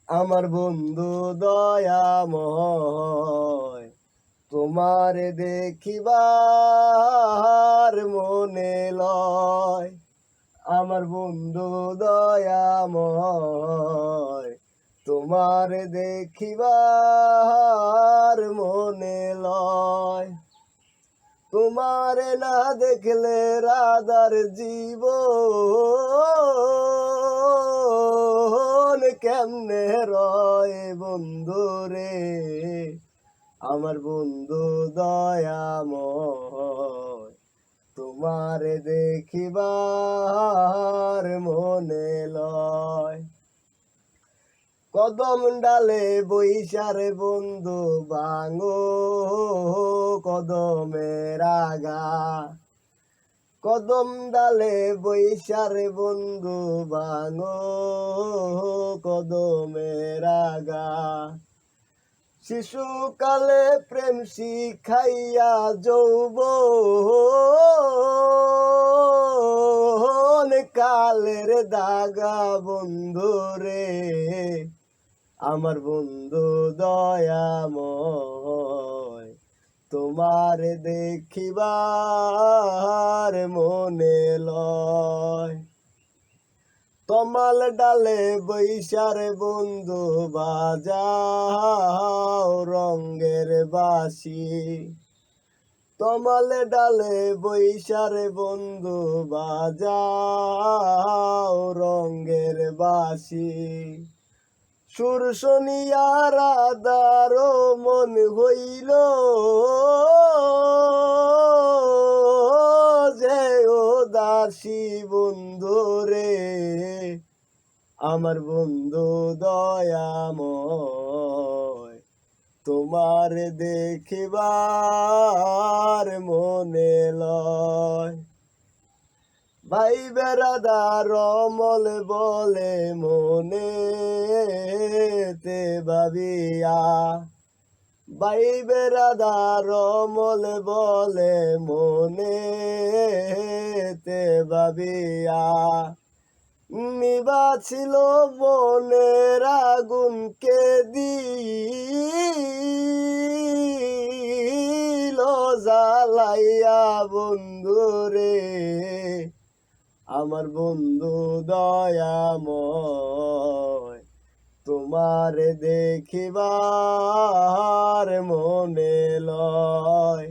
আমার বন্ধু দয়াময়, তোমার দেখিবার মনে লয়। আমার বন্ধু দয়াময়, তোমার দেখিবার মনে লয়। তোমারে না দেখলে রাধার জীবন কেমনে রয় বন্ধু রে। আমার বন্ধু দয়াময়, তোমারে দেখিবার মনে লয়। কদম ডালে বৈশারে বন্ধু ভাঙো কদমের আগা। কদম ডালে বৈশারে বন্ধু ভাঙো কদমের আগা। শিশুকালে প্রেম শিখাইয়া যৌবন কালের দাগা বন্ধু রে। আমার বন্ধু দয়াময়, তোমার দেখিবার মনে লয়। তমাল ডালে বৈশারে বন্ধু বাজাও রঙ্গের বাঁশি। তমাল ডালে বৈশারে বন্ধু বাজাও রঙ্গের বাঁশি। সুর শুনিয়া রাধার মন হইল যে ও দাসী বন্ধু রে। আমার বন্ধু দয়াময়, তোমার দেখিবার মনে লয়। ভাই বেড়াদার অমল বলে মনে তে ভাবিয়া। ভাই বেড়াদার অমল বলে মনে তে ভাবিয়া। নিবা ছিল মনের আগুনকে দিল জ্বালাইয়া বন্ধু রে। আমার বন্ধু দয়াময়, তোমার দেখিবার মনে লয়।